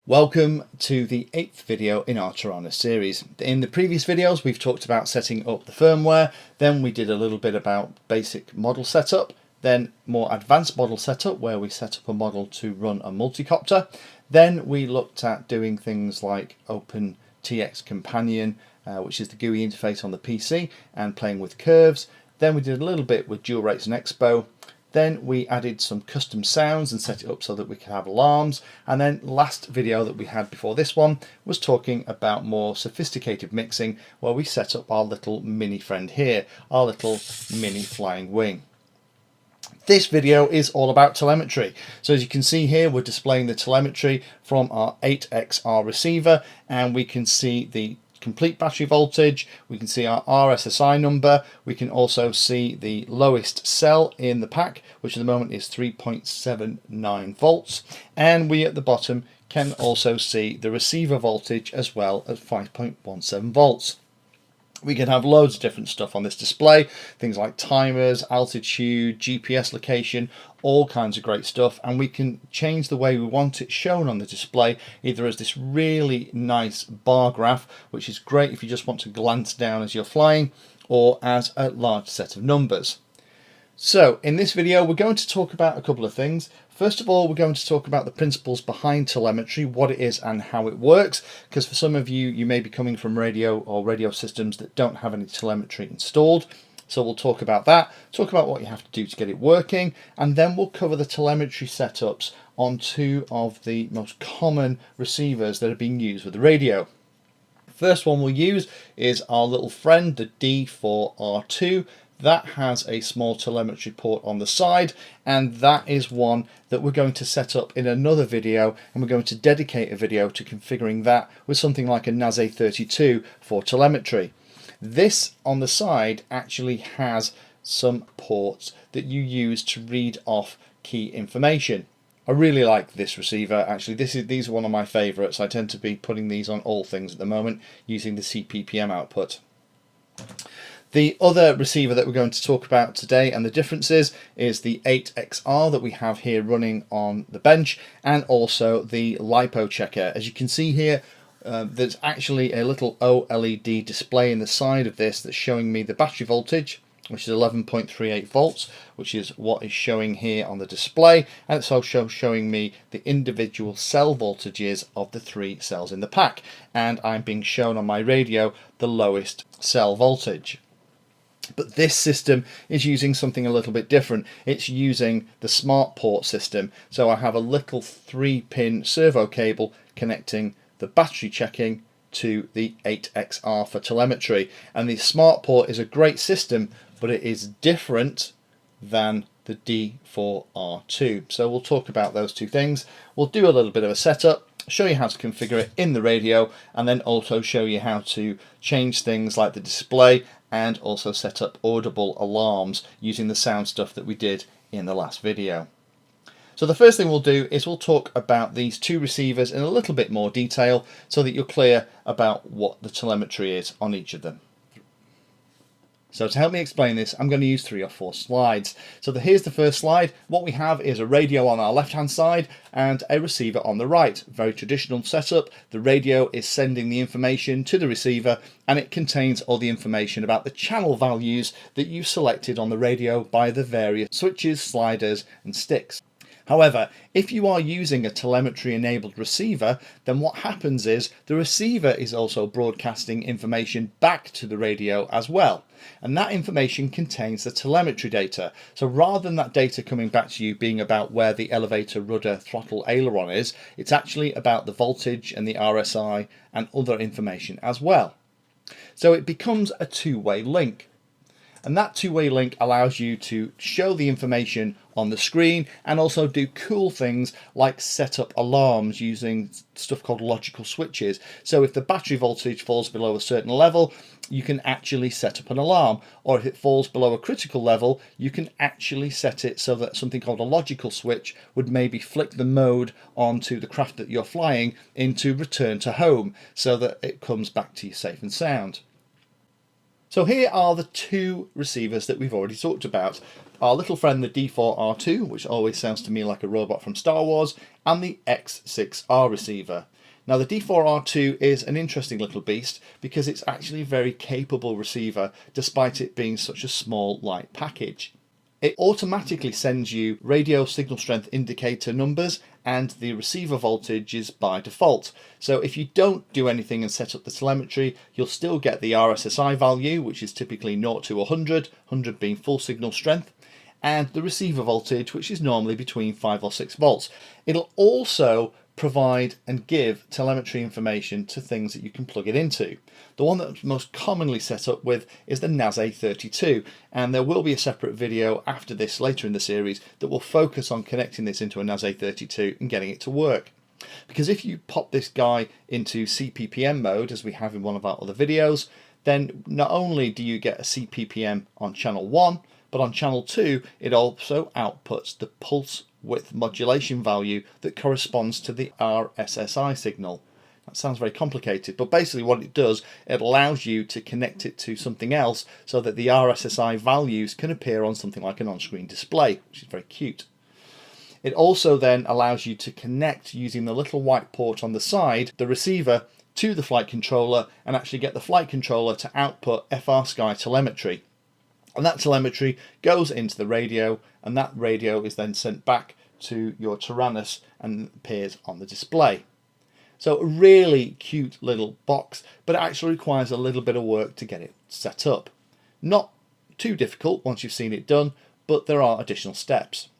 Welcome to the 8th video in our TARANIS series. In the previous videos we've talked about setting up the firmware, then we did a little bit about basic model setup, then more advanced model setup where we set up a model to run a multicopter, then we looked at doing things like OpenTX companion, which is the GUI interface on the PC, and playing with curves. Then we did a little bit with dual rates and expo. Then we added some custom sounds and set it up so that we could have alarms. And then last video that we had before this one was talking about more sophisticated mixing, where we set up our little mini friend here, our little mini flying wing. This video is all about telemetry. So as you can see here, we're displaying the telemetry from our 8XR receiver, and we can see the complete battery voltage, we can see our RSSI number, we can also see the lowest cell in the pack, which at the moment is 3.79 volts, and we at the bottom can also see the receiver voltage as well as 5.17 volts. We can have loads of different stuff on this display, things like timers, altitude, GPS location, all kinds of great stuff, and we can change the way we want it shown on the display, either as this really nice bar graph, which is great if you just want to glance down as you're flying, or as a large set of numbers. So in this video we're going to talk about a couple of things. First of all, we're going to talk about the principles behind telemetry, what it is and how it works, because for some of you, you may be coming from radio or radio systems that don't have any telemetry installed. So we'll talk about that, talk about what you have to do to get it working, and then we'll cover the telemetry setups on two of the most common receivers that are being used with the radio. First one we'll use is our little friend, the D4R2. That has a small telemetry port on the side, and that is one that we're going to set up in another video, and we're going to dedicate a video to configuring that with something like a NAS-A32 for telemetry. This on the side actually has some ports that you use to read off key information. I really like this receiver. Actually, these are one of my favorites. I tend to be putting these on all things at the moment using the CPPM output. The other receiver that we're going to talk about today and the differences is the 8XR that we have here running on the bench, and also the LiPo checker. As you can see here, there's actually a little OLED display in the side of this that's showing me the battery voltage, which is 11.38 volts, which is what is showing here on the display, and it's also showing me the individual cell voltages of the 3 cells in the pack, and I'm being shown on my radio the lowest cell voltage. But this system is using something a little bit different. It's using the SmartPort system. So I have a little 3-pin servo cable connecting the battery checking to the 8XR for telemetry. And the SmartPort is a great system, but it is different than the D4R2. So we'll talk about those two things. We'll do a little bit of a setup, show you how to configure it in the radio, and then also show you how to change things like the display and also set up audible alarms using the sound stuff that we did in the last video. So the first thing we'll do is we'll talk about these two receivers in a little bit more detail so that you're clear about what the telemetry is on each of them. So to help me explain this, I'm going to use 3 or 4 slides. So here's the first slide. What we have is a radio on our left-hand side and a receiver on the right. Very traditional setup. The radio is sending the information to the receiver, and it contains all the information about the channel values that you've selected on the radio by the various switches, sliders, and sticks. However, if you are using a telemetry-enabled receiver, then what happens is the receiver is also broadcasting information back to the radio as well. And that information contains the telemetry data. So rather than that data coming back to you being about where the elevator, rudder, throttle, aileron is, it's actually about the voltage and the RSI and other information as well. So it becomes a two-way link. And that two-way link allows you to show the information on the screen and also do cool things like set up alarms using stuff called logical switches. So if the battery voltage falls below a certain level, you can actually set up an alarm, or if it falls below a critical level, you can actually set it so that something called a logical switch would maybe flick the mode onto the craft that you're flying into return to home so that it comes back to you safe and sound. So here are the two receivers that we've already talked about. Our little friend the D4R2, which always sounds to me like a robot from Star Wars, and the X6R receiver. Now the D4R2 is an interesting little beast because it's actually a very capable receiver despite it being such a small, light package. It automatically sends you radio signal strength indicator numbers and the receiver voltages by default. So if you don't do anything and set up the telemetry, you'll still get the RSSI value, which is typically 0 to 100, 100 being full signal strength, and the receiver voltage, which is normally between 5 or 6 volts. It'll also provide and give telemetry information to things that you can plug it into. The one that's most commonly set up with is the NAS-A32, and there will be a separate video after this later in the series that will focus on connecting this into a NAS-A32 and getting it to work. Because if you pop this guy into CPPM mode, as we have in one of our other videos, then not only do you get a CPPM on channel 1, but on channel 2 it also outputs the pulse width modulation value that corresponds to the RSSI signal. That sounds very complicated, but basically what it does, it allows you to connect it to something else so that the RSSI values can appear on something like an on-screen display, which is very cute. It also then allows you to connect, using the little white port on the side, the receiver to the flight controller and actually get the flight controller to output FrSky telemetry. And that telemetry goes into the radio, and that radio is then sent back to your Taranis and appears on the display. So a really cute little box, but it actually requires a little bit of work to get it set up. Not too difficult once you've seen it done, but there are additional steps.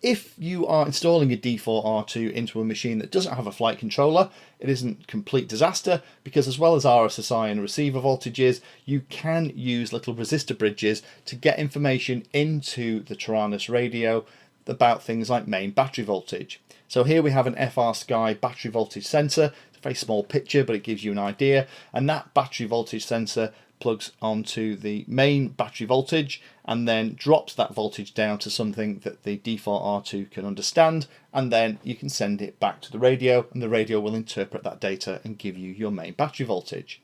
If you are installing a D4R2 into a machine that doesn't have a flight controller, it isn't a complete disaster, because as well as RSSI and receiver voltages, you can use little resistor bridges to get information into the Taranis radio about things like main battery voltage. So here we have an FrSky battery voltage sensor. It's a very small picture, but it gives you an idea, and that battery voltage sensor plugs onto the main battery voltage and then drops that voltage down to something that the D4R2 can understand, and then you can send it back to the radio and the radio will interpret that data and give you your main battery voltage.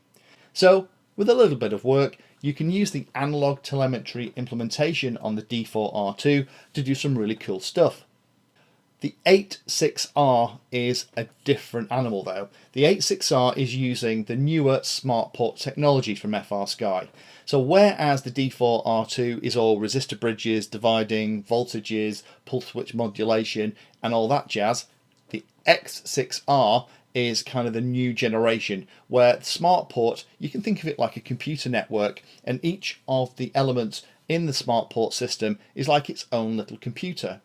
So with a little bit of work you can use the analog telemetry implementation on the D4R2 to do some really cool stuff. The 86R is a different animal though. The 86R is using the newer SmartPort technology from FrSky. So whereas the D4R2 is all resistor bridges, dividing, voltages, pulse width modulation and all that jazz, the X6R is kind of the new generation, where SmartPort, you can think of it like a computer network, and each of the elements in the SmartPort system is like its own little computer.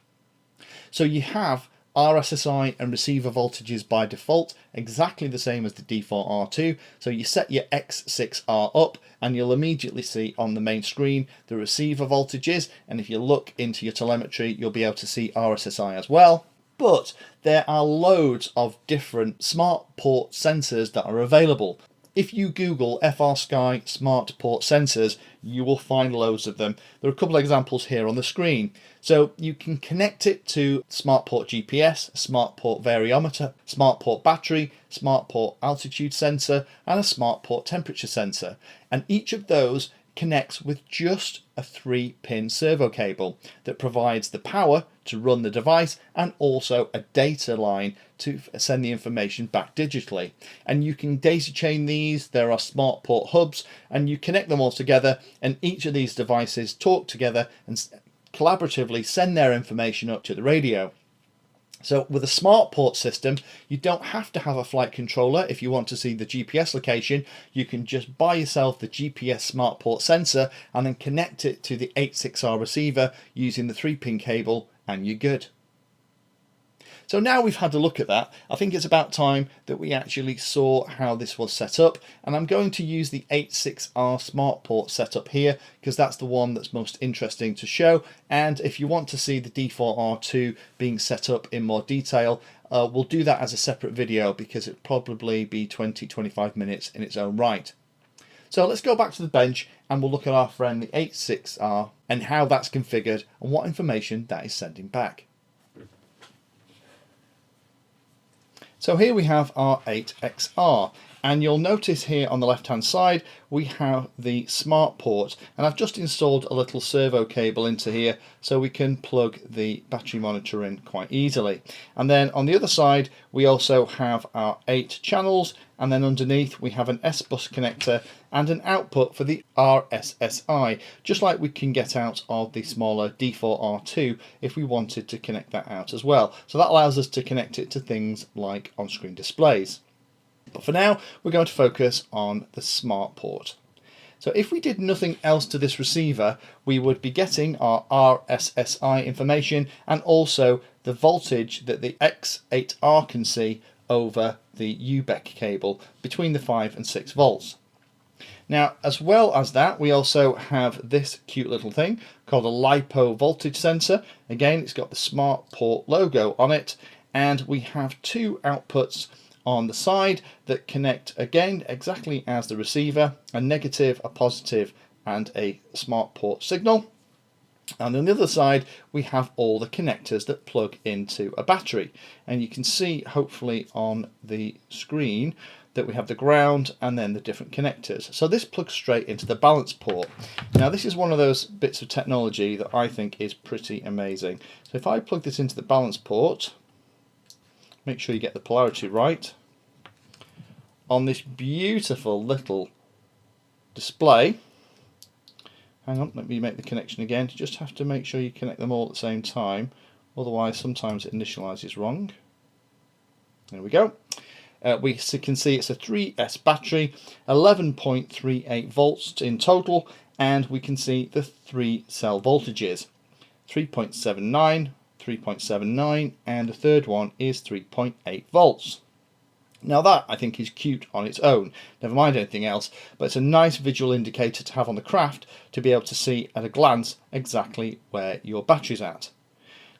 So you have RSSI and receiver voltages by default, exactly the same as the D4R2. So you set your X6R up and you'll immediately see on the main screen the receiver voltages, and if you look into your telemetry you'll be able to see RSSI as well. But there are loads of different SmartPort sensors that are available. If you Google FrSky SmartPort sensors, you will find loads of them. There are a couple of examples here on the screen. So you can connect it to SmartPort GPS, SmartPort variometer, SmartPort battery, SmartPort altitude sensor, and a SmartPort temperature sensor. And each of those connects with just a 3-pin servo cable that provides the power to run the device and also a data line to send the information back digitally. And you can daisy chain these. There are SmartPort hubs and you connect them all together, and each of these devices talk together and collaboratively send their information up to the radio. So with a SmartPort system, you don't have to have a flight controller. If you want to see the GPS location, you can just buy yourself the GPS SmartPort sensor and then connect it to the 86R receiver using the 3-pin cable, and you're good. So now we've had a look at that, I think it's about time that we actually saw how this was set up, and I'm going to use the 86R SmartPort setup here because that's the one that's most interesting to show. And if you want to see the D4R2 being set up in more detail, we'll do that as a separate video because it'll probably be 20-25 minutes in its own right. So let's go back to the bench and we'll look at our friend the 86R and how that's configured and what information that is sending back. So here we have our 8XR, And you'll notice here on the left hand side we have the SmartPort, and I've just installed a little servo cable into here so we can plug the battery monitor in quite easily. And then on the other side we also have our 8 channels, and then underneath we have an S-bus connector and an output for the RSSI, just like we can get out of the smaller D4R2 if we wanted to connect that out as well. So that allows us to connect it to things like on-screen displays. But for now, we're going to focus on the SmartPort. So if we did nothing else to this receiver, we would be getting our RSSI information and also the voltage that the X8R can see over the UBEC cable between the 5 and 6 volts. Now, as well as that, we also have this cute little thing called a LiPo voltage sensor. Again, it's got the SmartPort logo on it, and we have 2 outputs on the side that connect again exactly as the receiver, a negative, a positive, and a SmartPort signal. And on the other side we have all the connectors that plug into a battery, and you can see hopefully on the screen that we have the ground and then the different connectors. So this plugs straight into the balance port. Now this is one of those bits of technology that I think is pretty amazing. So if I plug this into the balance port, make sure you get the polarity right, on this beautiful little display, hang on, let me make the connection again, you just have to make sure you connect them all at the same time, otherwise sometimes it initializes wrong. There we go. We can see it's a 3S battery, 11.38 volts in total, and we can see the 3 cell voltages, 3.79, 3.79, and the third one is 3.8 volts. Now that I think is cute on its own, never mind anything else, but it's a nice visual indicator to have on the craft to be able to see at a glance exactly where your battery's at.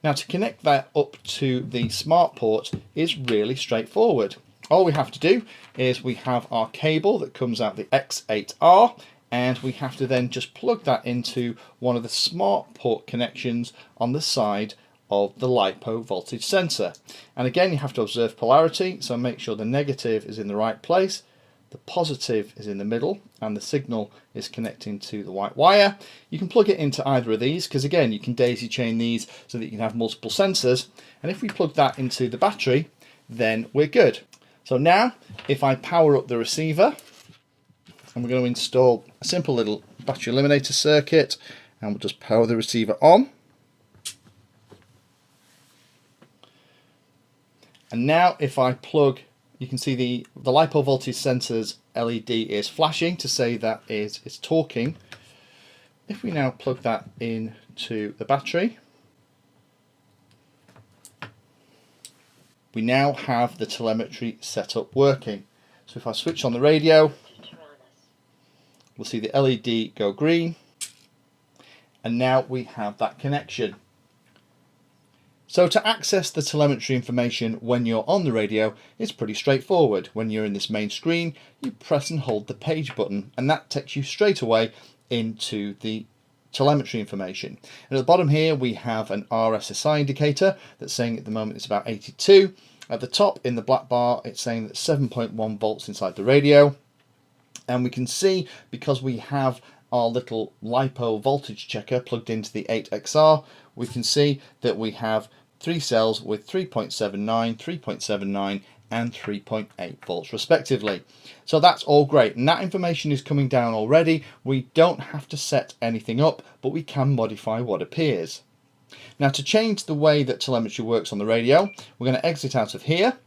Now to connect that up to the SmartPort is really straightforward. All we have to do is we have our cable that comes out the X8R, and we have to then just plug that into one of the SmartPort connections on the side of the LiPo voltage sensor. And again, you have to observe polarity, so make sure the negative is in the right place, the positive is in the middle, and the signal is connecting to the white wire. You can plug it into either of these, because again you can daisy chain these so that you can have multiple sensors, and if we plug that into the battery then we're good. So now if I power up the receiver, and we're going to install a simple little battery eliminator circuit, and we'll just power the receiver on. And now if I plug, you can see the LiPo voltage sensor's LED is flashing to say that it's talking. If we now plug that into the battery, we now have the telemetry setup working. So if I switch on the radio, we'll see the LED go green, and now we have that connection. So to access the telemetry information when you're on the radio, it's pretty straightforward. When you're in this main screen, you press and hold the page button, and that takes you straight away into the telemetry information. And at the bottom here we have an RSSI indicator that's saying at the moment it's about 82. At the top in the black bar it's saying that 7.1 volts inside the radio, and we can see because we have our little LiPo voltage checker plugged into the 8XR, we can see that we have 3 cells with 3.79, 3.79 and 3.8 volts respectively. So that's all great, and that information is coming down already. We don't have to set anything up, but we can modify what appears. Now to change the way that telemetry works on the radio, we're going to exit out of here,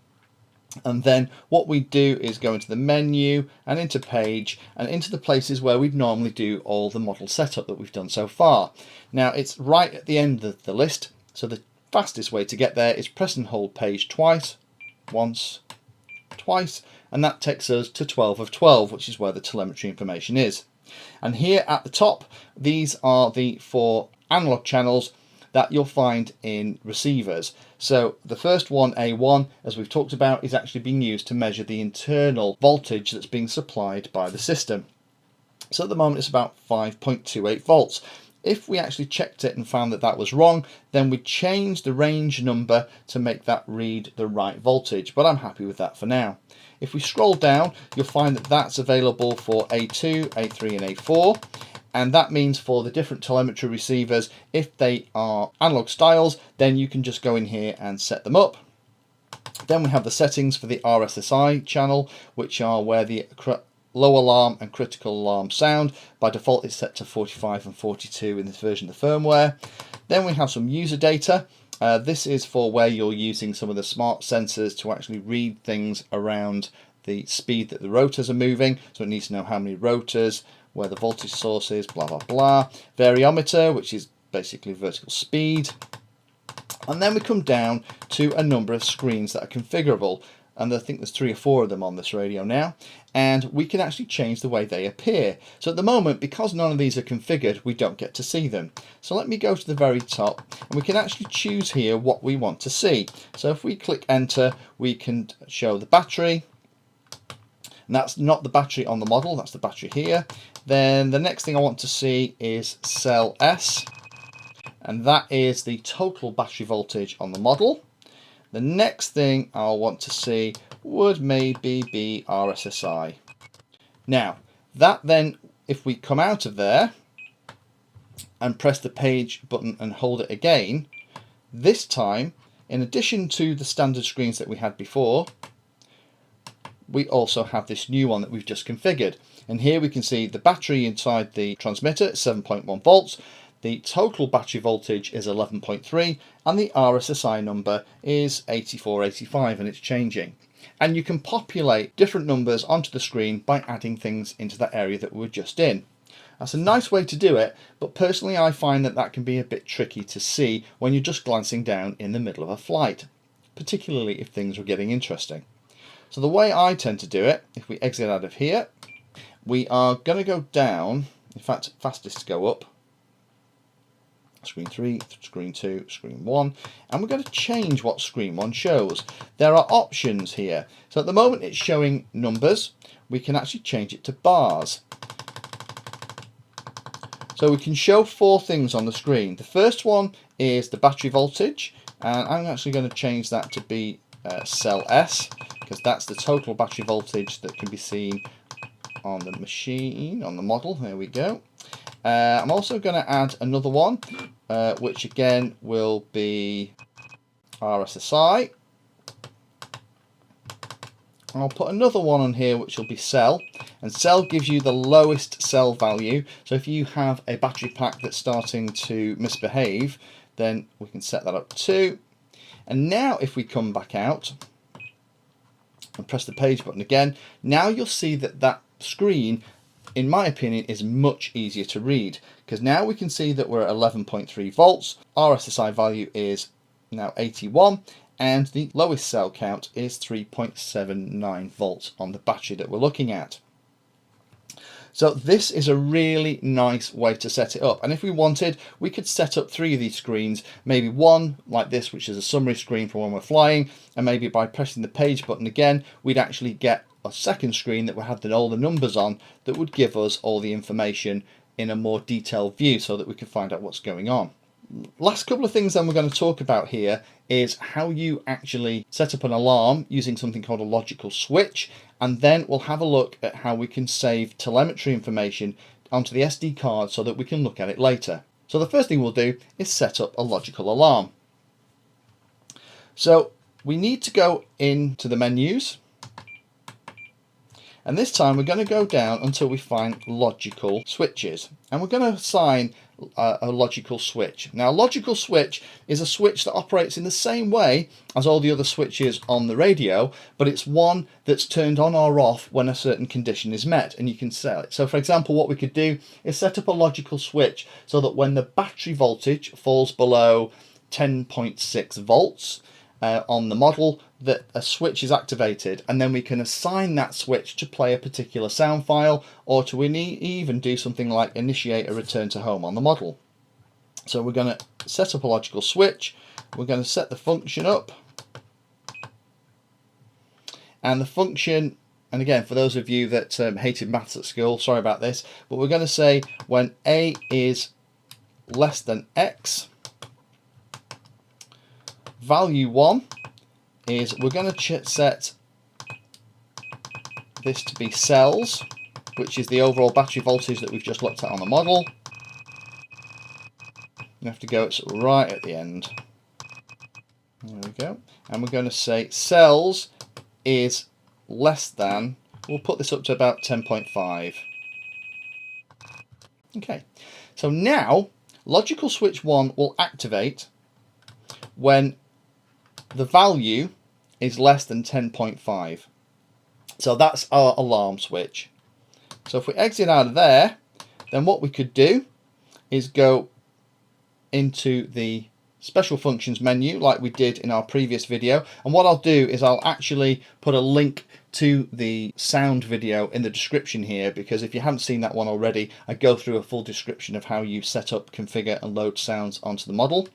and then what we do is go into the menu and into page and into the places where we'd normally do all the model setup that we've done so far. Now it's right at the end of the list, so the fastest way to get there is press and hold page twice, once, twice, and that takes us to 12 of 12, which is where the telemetry information is. And here at the top, these are the 4 analog channels that you'll find in receivers. So the first one, A1, as we've talked about, is actually being used to measure the internal voltage that's being supplied by the system. So at the moment it's about 5.28 volts. If we actually checked it and found that that was wrong, then we change the range number to make that read the right voltage, but I'm happy with that for now. If we scroll down, you'll find that that's available for A2, A3 and A4, and that means for the different telemetry receivers, if they are analog styles, then you can just go in here and set them up. Then we have the settings for the RSSI channel, which are where the low alarm and critical alarm sound. By default it's set to 45 and 42 in this version of the firmware. Then we have some user data. This is for where you're using some of the smart sensors to actually read things around the speed that the rotors are moving. So it needs to know how many rotors, where the voltage source is, blah blah blah. Variometer, which is basically vertical speed. And then we come down to a number of screens that are configurable, and I think there's 3 or 4 of them on this radio now, and we can actually change the way they appear. So at the moment, because none of these are configured, we don't get to see them. So let me go to the very top, and we can actually choose here what we want to see. So if we click enter, we can show the battery, and that's not the battery on the model, that's the battery here. Then the next thing I want to see is cell S, and that is the total battery voltage on the model. The next thing I'll want to see would maybe be RSSI. Now, that then, if we come out of there and press the page button and hold it again, this time, in addition to the standard screens that we had before, we also have this new one that we've just configured. And here we can see the battery inside the transmitter, 7.1 volts. The total battery voltage is 11.3 and the RSSI number is 8485, and it's changing. And you can populate different numbers onto the screen by adding things into that area that we were just in. That's a nice way to do it, but personally I find that that can be a bit tricky to see when you're just glancing down in the middle of a flight, particularly if things are getting interesting. So the way I tend to do it, if we exit out of here, we are going to go down, in fact fastest go up, screen 3, screen 2, screen 1, and we're going to change what screen 1 shows. There are options here. So at the moment it's showing numbers. We can actually change it to bars. So we can show 4 things on the screen. The first one is the battery voltage, and I'm actually going to change that to be cell S, because that's the total battery voltage that can be seen on the machine, on the model. There we go. I'm also going to add another one, which again will be RSSI. I'll put another one on here which will be cell, and cell gives you the lowest cell value. So if you have a battery pack that's starting to misbehave, then we can set that up too. And now if we come back out and press the page button again, now you'll see that that screen, in my opinion, is much easier to read, because now we can see that we're at 11.3 volts, RSSI value is now 81, and the lowest cell count is 3.79 volts on the battery that we're looking at. So this is a really nice way to set it up, and if we wanted, we could set up 3 of these screens, maybe one like this, which is a summary screen for when we're flying, and maybe by pressing the page button again, we'd actually get a second screen that would have all the numbers on, that would give us all the information in a more detailed view so that we can find out what's going on. Last couple of things then we're going to talk about here is how you actually set up an alarm using something called a logical switch, and then we'll have a look at how we can save telemetry information onto the SD card so that we can look at it later. So the first thing we'll do is set up a logical alarm. So we need to go into the menus, and this time we're going to go down until we find logical switches, and we're going to assign a logical switch. Now a logical switch is a switch that operates in the same way as all the other switches on the radio, but it's one that's turned on or off when a certain condition is met, and you can set it. So for example, what we could do is set up a logical switch so that when the battery voltage falls below 10.6 volts on the model, that a switch is activated, and then we can assign that switch to play a particular sound file, or to even do something like initiate a return to home on the model. So we're going to set up a logical switch, we're going to set the function up, and the function, and again for those of you that hated maths at school, sorry about this, but we're going to say when A is less than X. Value 1 is we're going to set this to be cells, which is the overall battery voltage that we've just looked at on the model. You have to go right at the end. There we go. And we're going to say cells is less than, we'll put this up to about 10.5. Okay, so now logical switch 1 will activate when the value is less than 10.5. So that's our alarm switch. So if we exit out of there, then what we could do is go into the special functions menu like we did in our previous video. And what I'll do is I'll actually put a link to the sound video in the description here, because if you haven't seen that one already, I go through a full description of how you set up, configure and load sounds onto the model.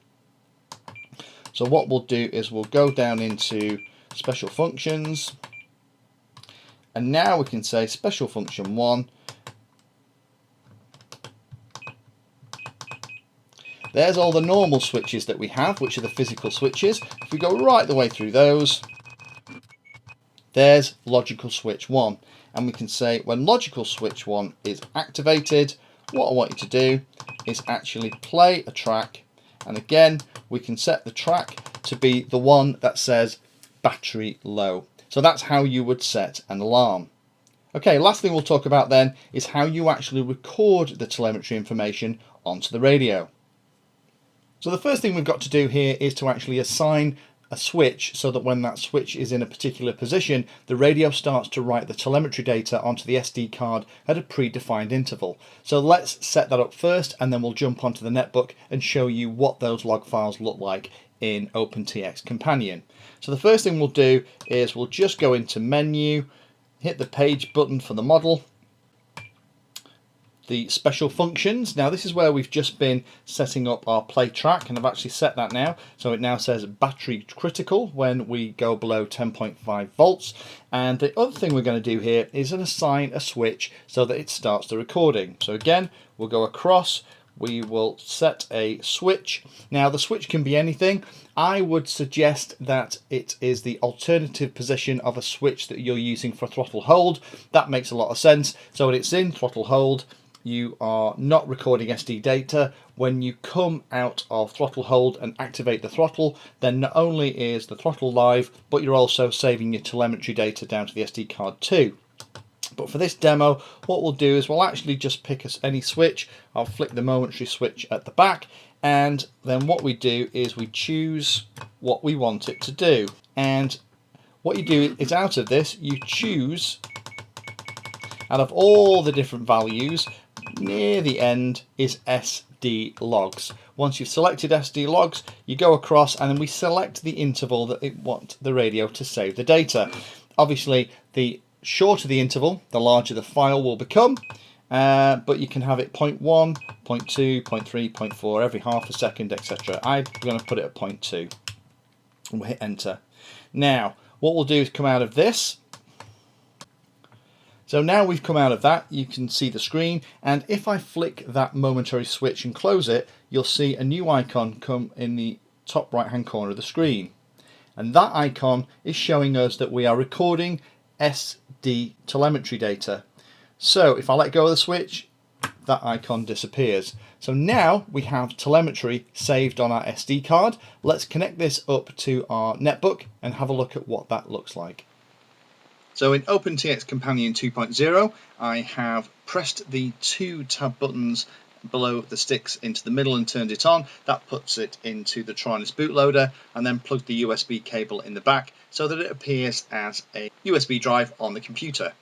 So what we'll do is we'll go down into special functions, and now we can say special function 1. There's all the normal switches that we have, which are the physical switches. If we go right the way through those, there's logical switch 1. And we can say when logical switch 1 is activated, what I want you to do is actually play a track. And again, we can set the track to be the one that says battery low. So that's how you would set an alarm. Okay, last thing we'll talk about then is how you actually record the telemetry information onto the radio. So the first thing we've got to do here is to actually assign a switch so that when that switch is in a particular position, the radio starts to write the telemetry data onto the SD card at a predefined interval. So let's set that up first, and then we'll jump onto the netbook and show you what those log files look like in OpenTX Companion. So the first thing we'll do is we'll just go into menu, hit the page button for the model, the special functions. Now this is where we've just been setting up our play track, and I've actually set that now. So it now says battery critical when we go below 10.5 volts. And the other thing we're going to do here is assign a switch so that it starts the recording. So again, we'll go across, we will set a switch. Now the switch can be anything. I would suggest that it is the alternative position of a switch that you're using for throttle hold. That makes a lot of sense. So when it's in throttle hold, you are not recording SD data. When you come out of throttle hold and activate the throttle, then not only is the throttle live, but you're also saving your telemetry data down to the SD card too. But for this demo, what we'll do is we'll actually just pick any switch. I'll flick the momentary switch at the back, and then what we do is we choose what we want it to do. And what you do is out of this, you choose out of all the different values, near the end is SD logs. Once you've selected SD logs, you go across and then we select the interval that we want the radio to save the data. Obviously, the shorter the interval, the larger the file will become, but you can have it 0.1, 0.2, 0.3, 0.4, every half a second, etc. I'm going to put it at 0.2, and we'll hit enter. Now, what we'll do is come out of this. So now we've come out of that, you can see the screen, and if I flick that momentary switch and close it, you'll see a new icon come in the top right hand corner of the screen. And that icon is showing us that we are recording SD telemetry data. So if I let go of the switch, that icon disappears. So now we have telemetry saved on our SD card. Let's connect this up to our netbook and have a look at what that looks like. So in OpenTX Companion 2.0, I have pressed the 2 tab buttons below the sticks into the middle and turned it on. That puts it into the Taranis bootloader, and then plugged the USB cable in the back so that it appears as a USB drive on the computer.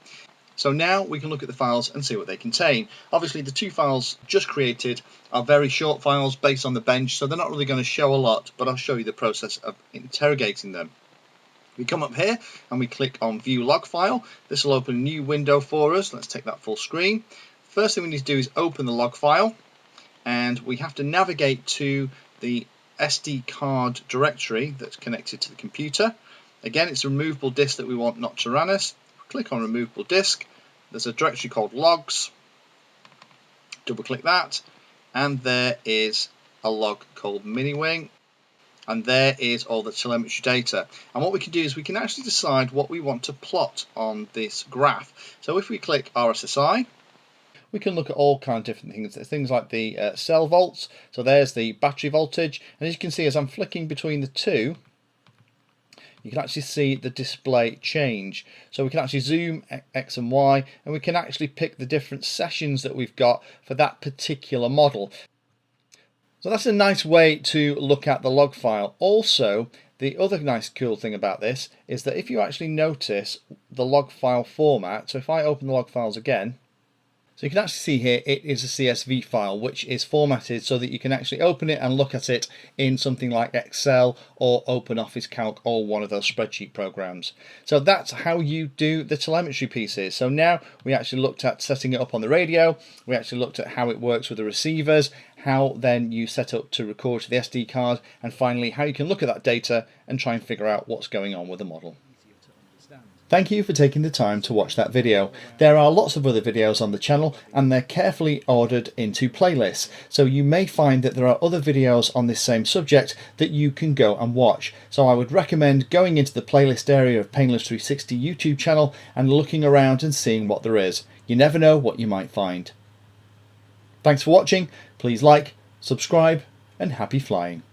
So now we can look at the files and see what they contain. Obviously the 2 files just created are very short files based on the bench, so they're not really going to show a lot, but I'll show you the process of interrogating them. We come up here and we click on View Log File. This will open a new window for us. Let's take that full screen. First thing we need to do is open the log file, and we have to navigate to the SD card directory that's connected to the computer. Again, it's a removable disk that we want, not Taranis. Click on Removable Disk. There's a directory called Logs. Double click that, and there is a log called miniwing, and there is all the telemetry data. And what we can do is we can actually decide what we want to plot on this graph. So if we click RSSI, we can look at all kinds of different things like the cell volts. So there's the battery voltage, and as you can see, as I'm flicking between the two, you can actually see the display change. So we can actually zoom X and Y, and we can actually pick the different sessions that we've got for that particular model. So that's a nice way to look at the log file. Also, the other nice cool thing about this is that if you actually notice the log file format, so if I open the log files again, so you can actually see here it is a CSV file which is formatted so that you can actually open it and look at it in something like Excel or OpenOffice Calc or one of those spreadsheet programs. So that's how you do the telemetry pieces. So now we actually looked at setting it up on the radio, we actually looked at how it works with the receivers, how then you set up to record to the SD card, and finally how you can look at that data and try and figure out what's going on with the model. Thank you for taking the time to watch that video. There are lots of other videos on the channel and they're carefully ordered into playlists, so you may find that there are other videos on this same subject that you can go and watch. So I would recommend going into the playlist area of Painless 360 YouTube channel and looking around and seeing what there is. You never know what you might find. Thanks for watching. Please like, subscribe, and happy flying.